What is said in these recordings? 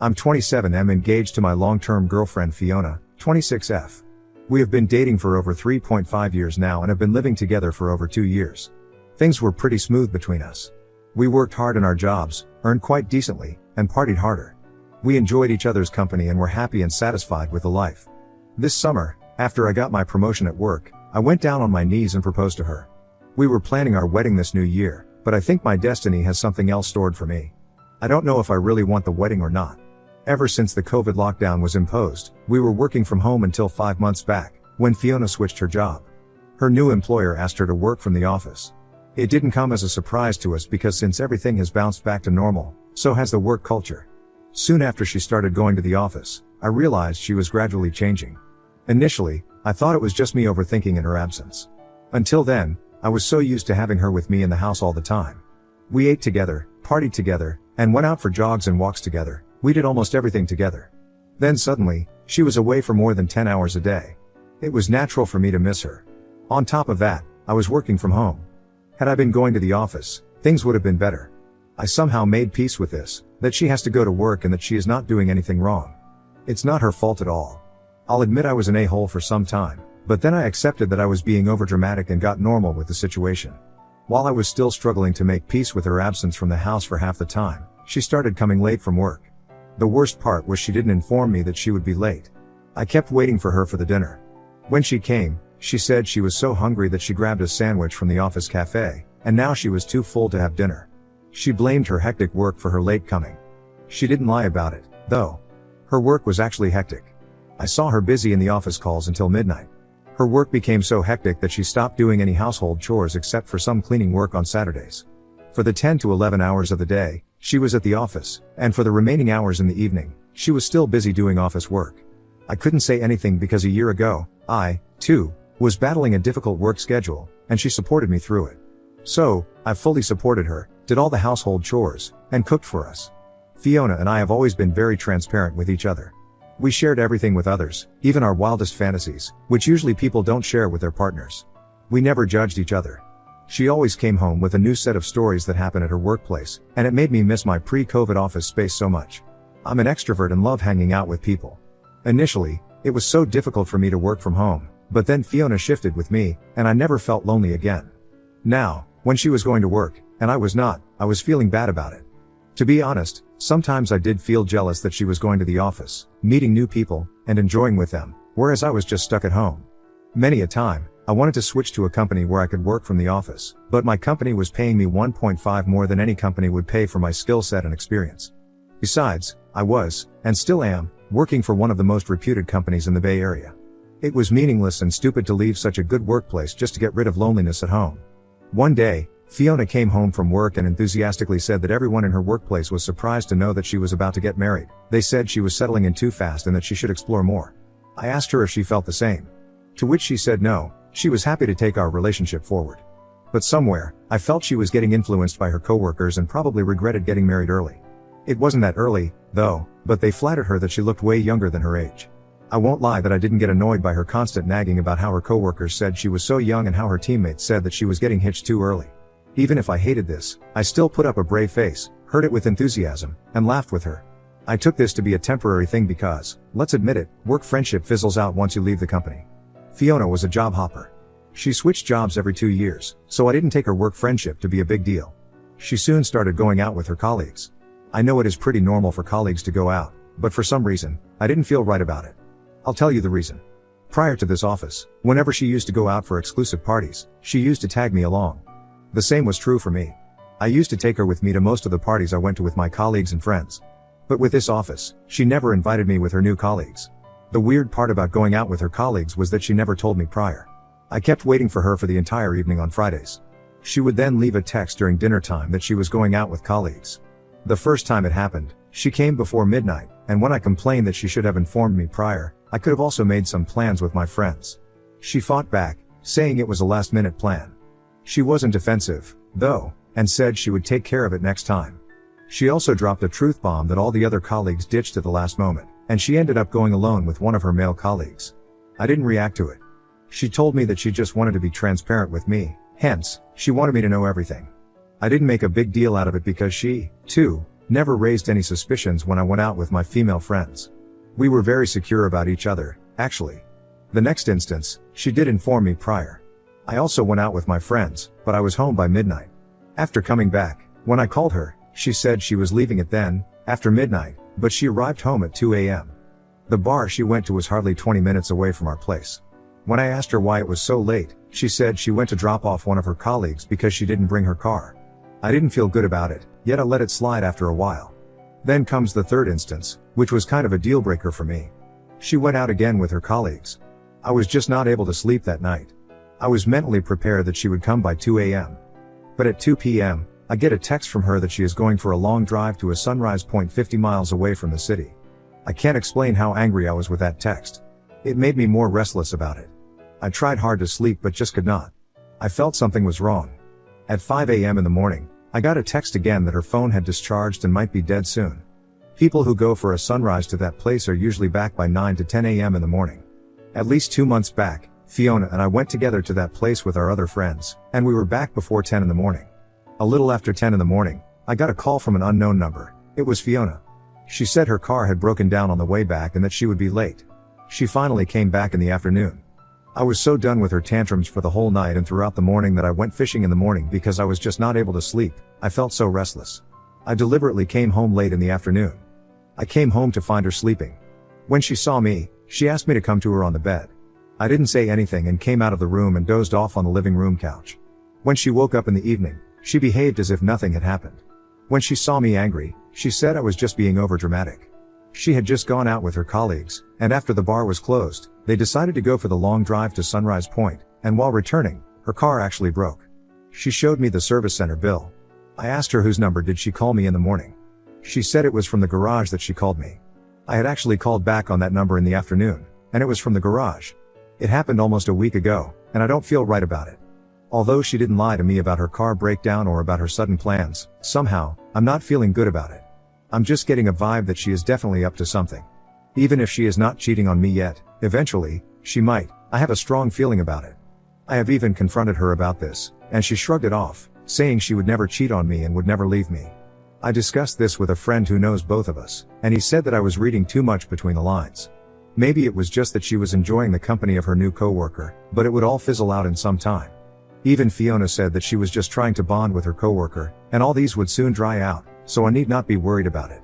I'm 27 and am engaged to my long-term girlfriend Fiona, 26F. We have been dating for over 3.5 years now and have been living together for over 2 years. Things were pretty smooth between us. We worked hard in our jobs, earned quite decently, and partied harder. We enjoyed each other's company and were happy and satisfied with the life. This summer, after I got my promotion at work, I went down on my knees and proposed to her. We were planning our wedding this new year, but I think my destiny has something else stored for me. I don't know if I really want the wedding or not. Ever since the COVID lockdown was imposed, we were working from home until 5 months back, when Fiona switched her job. Her new employer asked her to work from the office. It didn't come as a surprise to us because since everything has bounced back to normal, so has the work culture. Soon after she started going to the office, I realized she was gradually changing. Initially, I thought it was just me overthinking in her absence. Until then, I was so used to having her with me in the house all the time. We ate together, partied together, and went out for jogs and walks together. We did almost everything together. Then suddenly, she was away for more than 10 hours a day. It was natural for me to miss her. On top of that, I was working from home. Had I been going to the office, things would have been better. I somehow made peace with this, that she has to go to work and that she is not doing anything wrong. It's not her fault at all. I'll admit I was an a-hole for some time, but then I accepted that I was being overdramatic and got normal with the situation. While I was still struggling to make peace with her absence from the house for half the time, she started coming late from work. The worst part was she didn't inform me that she would be late. I kept waiting for her for the dinner. When she came, she said she was so hungry that she grabbed a sandwich from the office cafe, and now she was too full to have dinner. She blamed her hectic work for her late coming. She didn't lie about it, though. Her work was actually hectic. I saw her busy in the office calls until midnight. Her work became so hectic that she stopped doing any household chores except for some cleaning work on Saturdays. For the 10 to 11 hours of the day, she was at the office, and for the remaining hours in the evening, she was still busy doing office work. I couldn't say anything because a year ago, I, too, was battling a difficult work schedule, and she supported me through it. So, I fully supported her, did all the household chores, and cooked for us. Fiona and I have always been very transparent with each other. We shared everything with others, even our wildest fantasies, which usually people don't share with their partners. We never judged each other. She always came home with a new set of stories that happened at her workplace, and it made me miss my pre-COVID office space so much. I'm an extrovert and love hanging out with people. Initially, it was so difficult for me to work from home, but then Fiona shifted with me, and I never felt lonely again. Now, when she was going to work, and I was not, I was feeling bad about it. To be honest, sometimes I did feel jealous that she was going to the office, meeting new people, and enjoying with them, whereas I was just stuck at home. Many a time, I wanted to switch to a company where I could work from the office, but my company was paying me 1.5 more than any company would pay for my skill set and experience. Besides, I was, and still am, working for one of the most reputed companies in the Bay Area. It was meaningless and stupid to leave such a good workplace just to get rid of loneliness at home. One day, Fiona came home from work and enthusiastically said that everyone in her workplace was surprised to know that she was about to get married. They said she was settling in too fast and that she should explore more. I asked her if she felt the same. To which she said no, she was happy to take our relationship forward. But somewhere, I felt she was getting influenced by her coworkers and probably regretted getting married early. It wasn't that early, though, but they flattered her that she looked way younger than her age. I won't lie that I didn't get annoyed by her constant nagging about how her coworkers said she was so young and how her teammates said that she was getting hitched too early. Even if I hated this, I still put up a brave face, heard it with enthusiasm, and laughed with her. I took this to be a temporary thing because, let's admit it, work friendship fizzles out once you leave the company. Fiona was a job hopper. She switched jobs every 2 years, so I didn't take her work friendship to be a big deal. She soon started going out with her colleagues. I know it is pretty normal for colleagues to go out, but for some reason, I didn't feel right about it. I'll tell you the reason. Prior to this office, whenever she used to go out for exclusive parties, she used to tag me along. The same was true for me. I used to take her with me to most of the parties I went to with my colleagues and friends. But with this office, she never invited me with her new colleagues. The weird part about going out with her colleagues was that she never told me prior. I kept waiting for her for the entire evening on Fridays. She would then leave a text during dinner time that she was going out with colleagues. The first time it happened, she came before midnight, and when I complained that she should have informed me prior, I could have also made some plans with my friends. She fought back, saying it was a last-minute plan. She wasn't defensive, though, and said she would take care of it next time. She also dropped a truth bomb that all the other colleagues ditched at the last moment, and she ended up going alone with one of her male colleagues. I didn't react to it. She told me that she just wanted to be transparent with me, hence, she wanted me to know everything. I didn't make a big deal out of it because she, too, never raised any suspicions when I went out with my female friends. We were very secure about each other, actually. The next instance, she did inform me prior. I also went out with my friends, but I was home by midnight. After coming back, when I called her, she said she was leaving it then, after midnight, but she arrived home at 2 a.m. The bar she went to was hardly 20 minutes away from our place. When I asked her why it was so late, she said she went to drop off one of her colleagues because she didn't bring her car. I didn't feel good about it, yet I let it slide after a while. Then comes the third instance, which was kind of a deal breaker for me. She went out again with her colleagues. I was just not able to sleep that night. I was mentally prepared that she would come by 2 a.m. But at 2 p.m., I get a text from her that she is going for a long drive to a sunrise point 50 miles away from the city. I can't explain how angry I was with that text. It made me more restless about it. I tried hard to sleep but just could not. I felt something was wrong. At 5 a.m. in the morning, I got a text again that her phone had discharged and might be dead soon. People who go for a sunrise to that place are usually back by 9 to 10 a.m. in the morning. At least 2 months back, Fiona and I went together to that place with our other friends, and we were back before 10 in the morning. A little after 10 in the morning, I got a call from an unknown number. It was Fiona. She said her car had broken down on the way back and that she would be late. She finally came back in the afternoon. I was so done with her tantrums for the whole night and throughout the morning that I went fishing in the morning because I was just not able to sleep. I felt so restless. I deliberately came home late in the afternoon. I came home to find her sleeping. When she saw me, she asked me to come to her on the bed. I didn't say anything and came out of the room and dozed off on the living room couch. When she woke up in the evening, she behaved as if nothing had happened. When she saw me angry, she said I was just being overdramatic. She had just gone out with her colleagues, and after the bar was closed, they decided to go for the long drive to Sunrise Point, and while returning, her car actually broke. She showed me the service center bill. I asked her whose number did she call me in the morning. She said it was from the garage that she called me. I had actually called back on that number in the afternoon, and it was from the garage. It happened almost a week ago, and I don't feel right about it. Although she didn't lie to me about her car breakdown or about her sudden plans, somehow, I'm not feeling good about it. I'm just getting a vibe that she is definitely up to something. Even if she is not cheating on me yet, eventually, she might. I have a strong feeling about it. I have even confronted her about this, and she shrugged it off, saying she would never cheat on me and would never leave me. I discussed this with a friend who knows both of us, and he said that I was reading too much between the lines. Maybe it was just that she was enjoying the company of her new coworker, but it would all fizzle out in some time. Even Fiona said that she was just trying to bond with her coworker, and all these would soon dry out, so I need not be worried about it.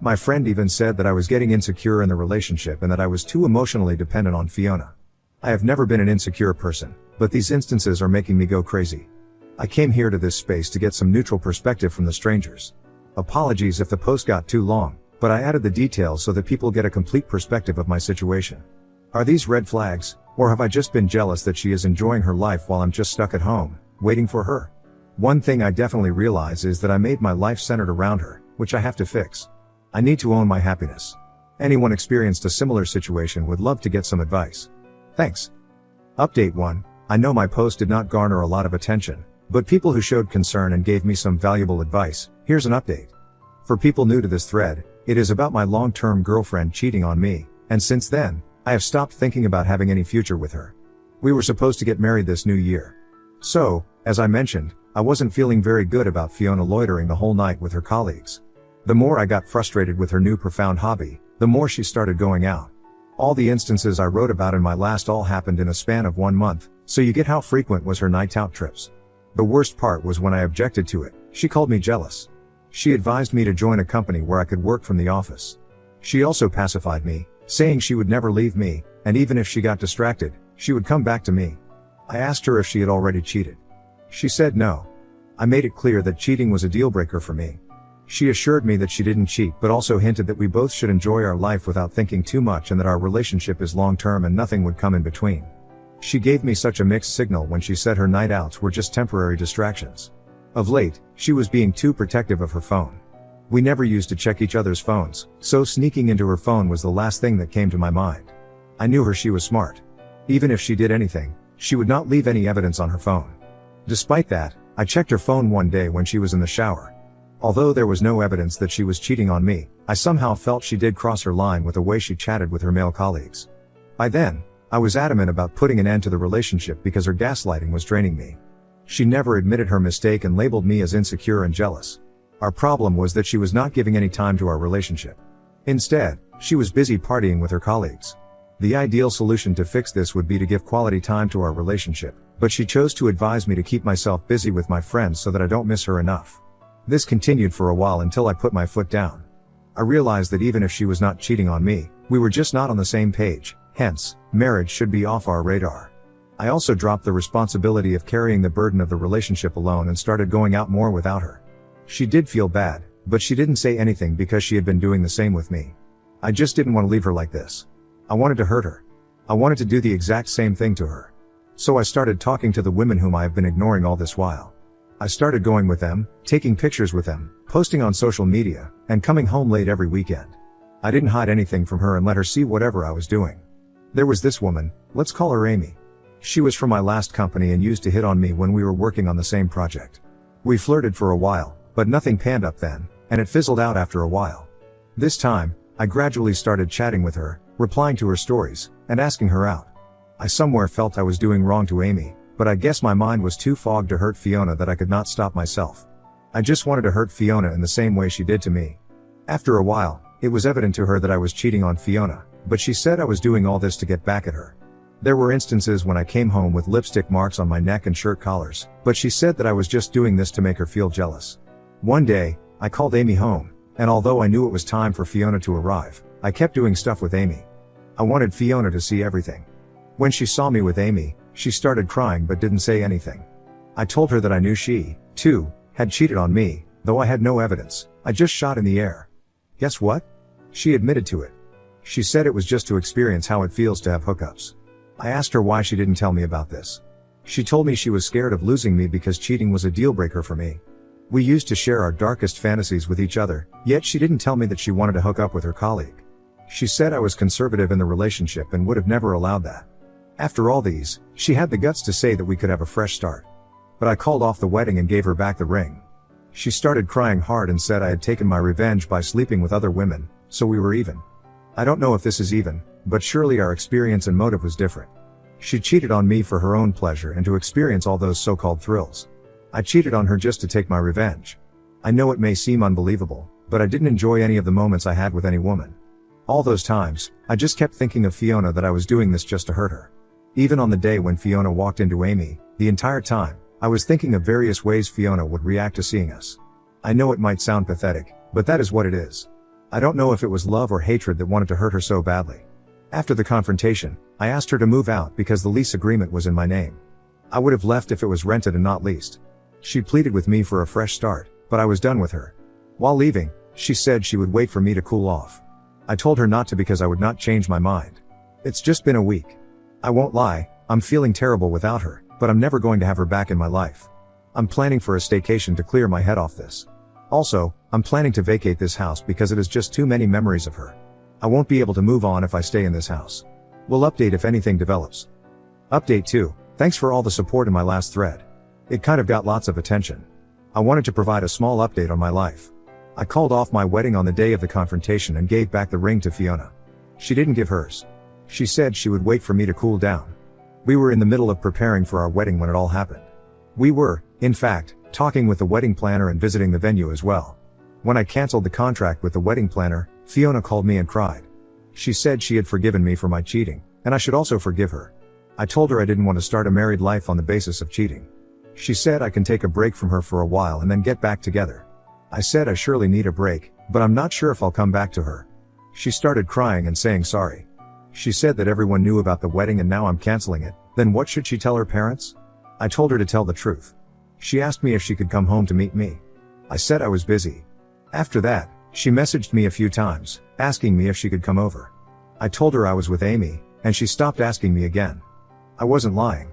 My friend even said that I was getting insecure in the relationship and that I was too emotionally dependent on Fiona. I have never been an insecure person, but these instances are making me go crazy. I came here to this space to get some neutral perspective from the strangers. Apologies if the post got too long, but I added the details so that people get a complete perspective of my situation. Are these red flags, or have I just been jealous that she is enjoying her life while I'm just stuck at home, waiting for her? One thing I definitely realize is that I made my life centered around her, which I have to fix. I need to own my happiness. Anyone experienced a similar situation would love to get some advice. Thanks. Update 1. I know my post did not garner a lot of attention, but people who showed concern and gave me some valuable advice. Here's an update. For people new to this thread, it is about my long-term girlfriend cheating on me, and since then, I have stopped thinking about having any future with her. We were supposed to get married this new year. So, as I mentioned, I wasn't feeling very good about Fiona loitering the whole night with her colleagues. The more I got frustrated with her new profound hobby, the more she started going out. All the instances I wrote about in my last all happened in a span of 1 month, so you get how frequent was her night out trips. The worst part was when I objected to it, she called me jealous. She advised me to join a company where I could work from the office. She also pacified me, saying she would never leave me, and even if she got distracted, she would come back to me. I asked her if she had already cheated. She said no. I made it clear that cheating was a deal breaker for me. She assured me that she didn't cheat but also hinted that we both should enjoy our life without thinking too much and that our relationship is long-term and nothing would come in between. She gave me such a mixed signal when she said her night outs were just temporary distractions. Of late, she was being too protective of her phone. We never used to check each other's phones, so sneaking into her phone was the last thing that came to my mind. I knew she was smart. Even if she did anything, she would not leave any evidence on her phone. Despite that, I checked her phone one day when she was in the shower. Although there was no evidence that she was cheating on me, I somehow felt she did cross her line with the way she chatted with her male colleagues. By then, I was adamant about putting an end to the relationship because her gaslighting was draining me. She never admitted her mistake and labeled me as insecure and jealous. Our problem was that she was not giving any time to our relationship. Instead, she was busy partying with her colleagues. The ideal solution to fix this would be to give quality time to our relationship, but she chose to advise me to keep myself busy with my friends so that I don't miss her enough. This continued for a while until I put my foot down. I realized that even if she was not cheating on me, we were just not on the same page, hence, marriage should be off our radar. I also dropped the responsibility of carrying the burden of the relationship alone and started going out more without her. She did feel bad, but she didn't say anything because she had been doing the same with me. I just didn't want to leave her like this. I wanted to hurt her. I wanted to do the exact same thing to her. So I started talking to the women whom I have been ignoring all this while. I started going with them, taking pictures with them, posting on social media, and coming home late every weekend. I didn't hide anything from her and let her see whatever I was doing. There was this woman, let's call her Amy. She was from my last company and used to hit on me when we were working on the same project. We flirted for a while, but nothing panned up then, and it fizzled out after a while. This time, I gradually started chatting with her, replying to her stories, and asking her out. I somewhere felt I was doing wrong to Amy, but I guess my mind was too fogged to hurt Fiona that I could not stop myself. I just wanted to hurt Fiona in the same way she did to me. After a while, it was evident to her that I was cheating on Fiona, but she said I was doing all this to get back at her. There were instances when I came home with lipstick marks on my neck and shirt collars, but she said that I was just doing this to make her feel jealous. One day, I called Amy home, and although I knew it was time for Fiona to arrive, I kept doing stuff with Amy. I wanted Fiona to see everything. When she saw me with Amy, she started crying but didn't say anything. I told her that I knew she, too, had cheated on me, though I had no evidence. I just shot in the air. Guess what? She admitted to it. She said it was just to experience how it feels to have hookups. I asked her why she didn't tell me about this. She told me she was scared of losing me because cheating was a deal breaker for me. We used to share our darkest fantasies with each other, yet she didn't tell me that she wanted to hook up with her colleague. She said I was conservative in the relationship and would have never allowed that. After all these, she had the guts to say that we could have a fresh start. But I called off the wedding and gave her back the ring. She started crying hard and said I had taken my revenge by sleeping with other women, so we were even. I don't know if this is even, but surely our experience and motive was different. She cheated on me for her own pleasure and to experience all those so-called thrills. I cheated on her just to take my revenge. I know it may seem unbelievable, but I didn't enjoy any of the moments I had with any woman. All those times, I just kept thinking of Fiona, that I was doing this just to hurt her. Even on the day when Fiona walked into Amy, the entire time, I was thinking of various ways Fiona would react to seeing us. I know it might sound pathetic, but that is what it is. I don't know if it was love or hatred that wanted to hurt her so badly. After the confrontation, I asked her to move out because the lease agreement was in my name. I would have left if it was rented and not leased. She pleaded with me for a fresh start, but I was done with her. While leaving, she said she would wait for me to cool off. I told her not to because I would not change my mind. It's just been a week. I won't lie, I'm feeling terrible without her, but I'm never going to have her back in my life. I'm planning for a staycation to clear my head off this. Also, I'm planning to vacate this house because it is just too many memories of her. I won't be able to move on if I stay in this house. We'll update if anything develops. Update 2. Thanks for all the support in my last thread. It kind of got lots of attention. I wanted to provide a small update on my life. I called off my wedding on the day of the confrontation and gave back the ring to Fiona. She didn't give hers. She said she would wait for me to cool down. We were in the middle of preparing for our wedding when it all happened. We were, in fact, talking with the wedding planner and visiting the venue as well. When I canceled the contract with the wedding planner, Fiona called me and cried. She said she had forgiven me for my cheating, and I should also forgive her. I told her I didn't want to start a married life on the basis of cheating. She said I can take a break from her for a while and then get back together. I said I surely need a break, but I'm not sure if I'll come back to her. She started crying and saying sorry. She said that everyone knew about the wedding and now I'm canceling it. Then what should she tell her parents? I told her to tell the truth. She asked me if she could come home to meet me. I said I was busy. After that, she messaged me a few times, asking me if she could come over. I told her I was with Amy, and she stopped asking me again. I wasn't lying.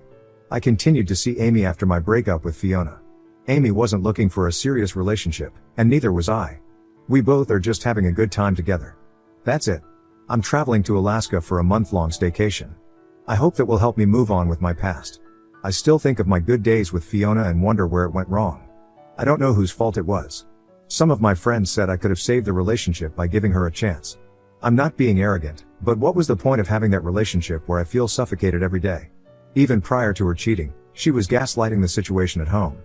I continued to see Amy after my breakup with Fiona. Amy wasn't looking for a serious relationship, and neither was I. We both are just having a good time together. That's it. I'm traveling to Alaska for a month-long staycation. I hope that will help me move on with my past. I still think of my good days with Fiona and wonder where it went wrong. I don't know whose fault it was. Some of my friends said I could have saved the relationship by giving her a chance. I'm not being arrogant, but what was the point of having that relationship where I feel suffocated every day? Even prior to her cheating, she was gaslighting the situation at home.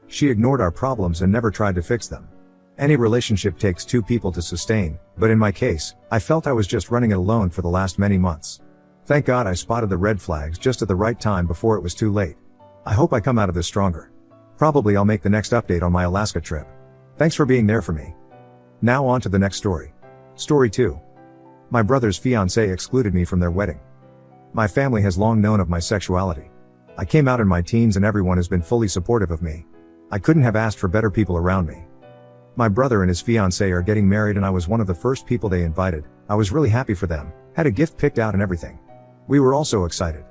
She ignored our problems and never tried to fix them. Any relationship takes two people to sustain, but in my case, I felt I was just running it alone for the last many months. Thank God I spotted the red flags just at the right time before it was too late. I hope I come out of this stronger. Probably I'll make the next update on my Alaska trip. Thanks for being there for me. Now on to the next story. Story 2. My brother's fiancée excluded me from their wedding. My family has long known of my sexuality. I came out in my teens and everyone has been fully supportive of me. I couldn't have asked for better people around me. My brother and his fiancée are getting married and I was one of the first people they invited. I was really happy for them, had a gift picked out and everything. We were all so excited.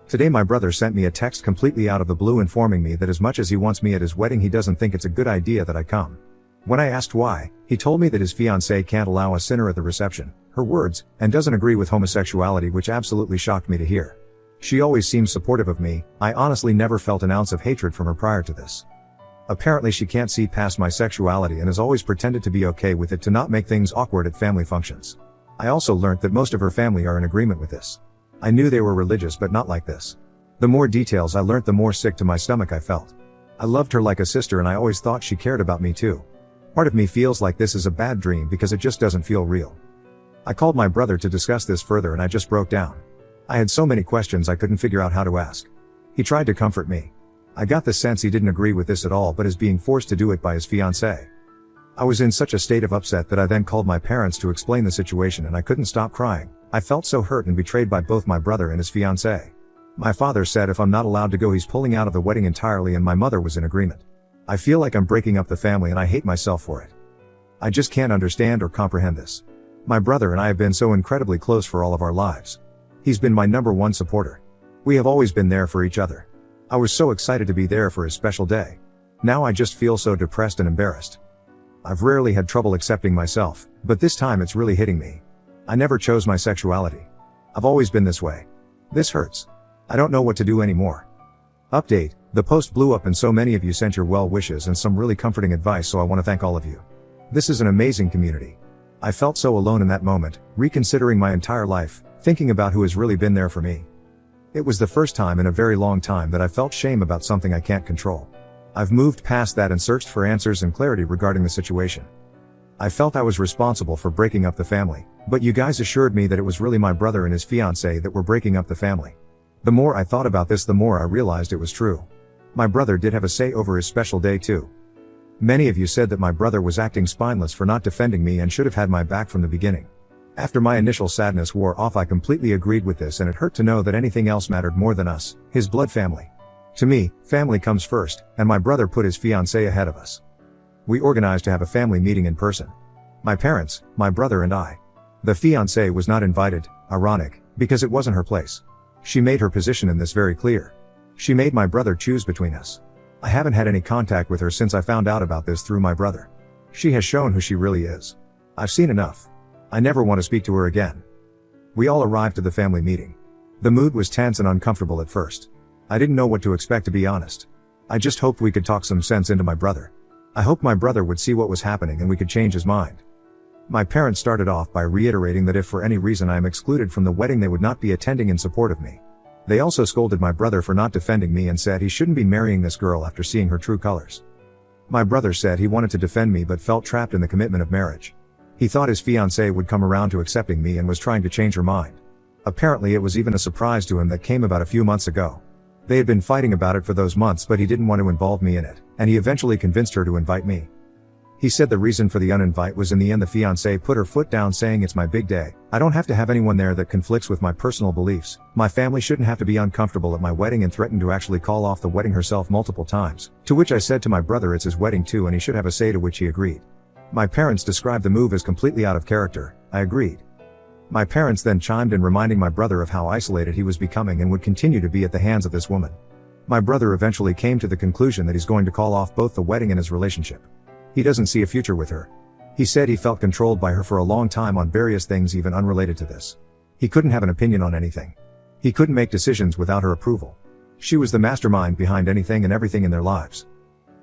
Today my brother sent me a text completely out of the blue informing me that as much as he wants me at his wedding he doesn't think it's a good idea that I come. When I asked why, he told me that his fiancée can't allow a sinner at the reception, her words, and doesn't agree with homosexuality, which absolutely shocked me to hear. She always seems supportive of me. I honestly never felt an ounce of hatred from her prior to this. Apparently she can't see past my sexuality and has always pretended to be okay with it to not make things awkward at family functions. I also learnt that most of her family are in agreement with this. I knew they were religious but not like this. The more details I learnt, the more sick to my stomach I felt. I loved her like a sister and I always thought she cared about me too. Part of me feels like this is a bad dream because it just doesn't feel real. I called my brother to discuss this further and I just broke down. I had so many questions I couldn't figure out how to ask. He tried to comfort me. I got the sense he didn't agree with this at all but is being forced to do it by his fiancée. I was in such a state of upset that I then called my parents to explain the situation and I couldn't stop crying. I felt so hurt and betrayed by both my brother and his fiancée. My father said if I'm not allowed to go he's pulling out of the wedding entirely and my mother was in agreement. I feel like I'm breaking up the family and I hate myself for it. I just can't understand or comprehend this. My brother and I have been so incredibly close for all of our lives. He's been my #1 supporter. We have always been there for each other. I was so excited to be there for his special day. Now I just feel so depressed and embarrassed. I've rarely had trouble accepting myself, but this time it's really hitting me. I never chose my sexuality. I've always been this way. This hurts. I don't know what to do anymore. Update: the post blew up and so many of you sent your well wishes and some really comforting advice, so I want to thank all of you. This is an amazing community. I felt so alone in that moment, reconsidering my entire life, thinking about who has really been there for me. It was the first time in a very long time that I felt shame about something I can't control. I've moved past that and searched for answers and clarity regarding the situation. I felt I was responsible for breaking up the family, but you guys assured me that it was really my brother and his fiancée that were breaking up the family. The more I thought about this, the more I realized it was true. My brother did have a say over his special day too. Many of you said that my brother was acting spineless for not defending me and should have had my back from the beginning. After my initial sadness wore off, I completely agreed with this, and it hurt to know that anything else mattered more than us, his blood family. To me, family comes first, and my brother put his fiancée ahead of us. We organized to have a family meeting in person. My parents, my brother and I. The fiancée was not invited, ironic, because it wasn't her place. She made her position in this very clear. She made my brother choose between us. I haven't had any contact with her since I found out about this through my brother. She has shown who she really is. I've seen enough. I never want to speak to her again. We all arrived to the family meeting. The mood was tense and uncomfortable at first. I didn't know what to expect, to be honest. I just hoped we could talk some sense into my brother. I hoped my brother would see what was happening and we could change his mind. My parents started off by reiterating that if for any reason I am excluded from the wedding they would not be attending in support of me. They also scolded my brother for not defending me and said he shouldn't be marrying this girl after seeing her true colors. My brother said he wanted to defend me but felt trapped in the commitment of marriage. He thought his fiancée would come around to accepting me and was trying to change her mind. Apparently it was even a surprise to him that came about a few months ago. They had been fighting about it for those months, but he didn't want to involve me in it, and he eventually convinced her to invite me. He said the reason for the uninvite was in the end the fiancée put her foot down, saying it's my big day. I don't have to have anyone there that conflicts with my personal beliefs. My family shouldn't have to be uncomfortable at my wedding, and threatened to actually call off the wedding herself multiple times. To which I said to my brother it's his wedding too and he should have a say, to which he agreed. My parents described the move as completely out of character. I agreed. My parents then chimed in, reminding my brother of how isolated he was becoming and would continue to be at the hands of this woman. My brother eventually came to the conclusion that he's going to call off both the wedding and his relationship. He doesn't see a future with her. He said he felt controlled by her for a long time on various things even unrelated to this. He couldn't have an opinion on anything. He couldn't make decisions without her approval. She was the mastermind behind anything and everything in their lives.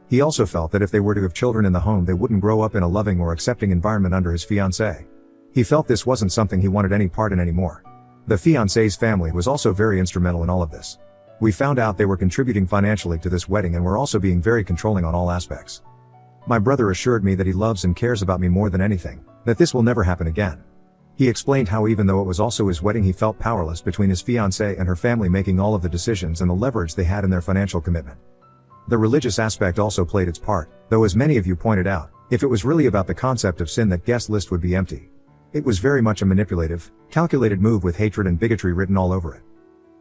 He also felt that if they were to have children in the home they wouldn't grow up in a loving or accepting environment under his fiancée. He felt this wasn't something he wanted any part in anymore. The fiancée's family was also very instrumental in all of this. We found out they were contributing financially to this wedding and were also being very controlling on all aspects. My brother assured me that he loves and cares about me more than anything, that this will never happen again. He explained how even though it was also his wedding he felt powerless between his fiancée and her family making all of the decisions and the leverage they had in their financial commitment. The religious aspect also played its part, though as many of you pointed out, if it was really about the concept of sin that guest list would be empty. It was very much a manipulative, calculated move with hatred and bigotry written all over it.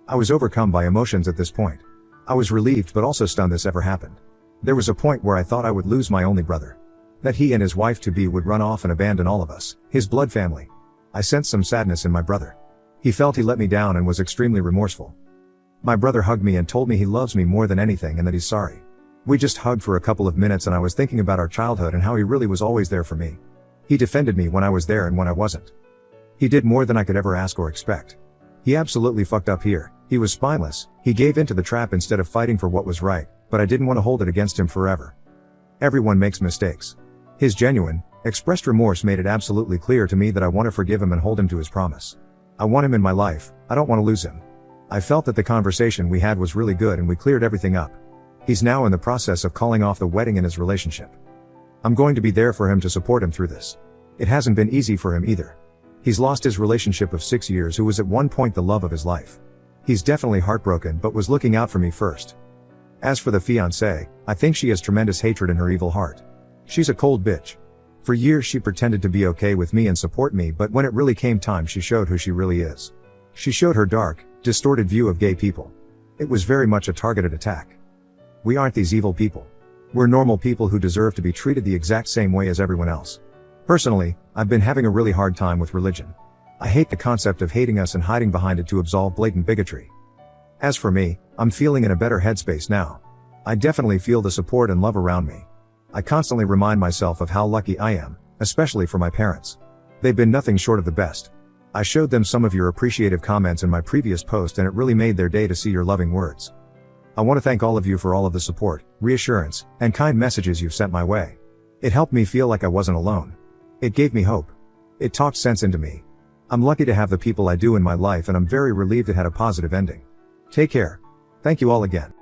I was overcome by emotions at this point. I was relieved but also stunned this ever happened. There was a point where I thought I would lose my only brother. That he and his wife-to-be would run off and abandon all of us, his blood family. I sensed some sadness in my brother. He felt he let me down and was extremely remorseful. My brother hugged me and told me he loves me more than anything and that he's sorry. We just hugged for a couple of minutes and I was thinking about our childhood and how he really was always there for me. He defended me when I was there and when I wasn't. He did more than I could ever ask or expect. He absolutely fucked up here. He was spineless. He gave into the trap instead of fighting for what was right, but I didn't want to hold it against him forever. Everyone makes mistakes. His genuine, expressed remorse made it absolutely clear to me that I want to forgive him and hold him to his promise. I want him in my life. I don't want to lose him. I felt that the conversation we had was really good and we cleared everything up. He's now in the process of calling off the wedding in his relationship. I'm going to be there for him to support him through this. It hasn't been easy for him either. He's lost his relationship of 6 years who was at one point the love of his life. He's definitely heartbroken but was looking out for me first. As for the fiancée, I think she has tremendous hatred in her evil heart. She's a cold bitch. For years she pretended to be okay with me and support me, but when it really came time she showed who she really is. She showed her dark, distorted view of gay people. It was very much a targeted attack. We aren't these evil people. We're normal people who deserve to be treated the exact same way as everyone else. Personally, I've been having a really hard time with religion. I hate the concept of hating us and hiding behind it to absolve blatant bigotry. As for me, I'm feeling in a better headspace now. I definitely feel the support and love around me. I constantly remind myself of how lucky I am, especially for my parents. They've been nothing short of the best. I showed them some of your appreciative comments in my previous post and it really made their day to see your loving words. I want to thank all of you for all of the support, reassurance, and kind messages you've sent my way. It helped me feel like I wasn't alone. It gave me hope. It talked sense into me. I'm lucky to have the people I do in my life and I'm very relieved it had a positive ending. Take care. Thank you all again.